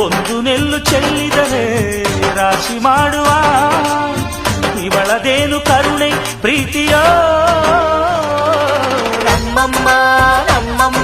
ಒಂದು ನೆಲ್ಲು ಚೆಲ್ಲಿದರೆ ರಾಶಿ ಮಾಡುವ ಇವಳದೇನು ಕರುಣೆ ಪ್ರೀತಿಯೋ ನಮ್ಮಮ್ಮ ನಮ್ಮಮ್ಮ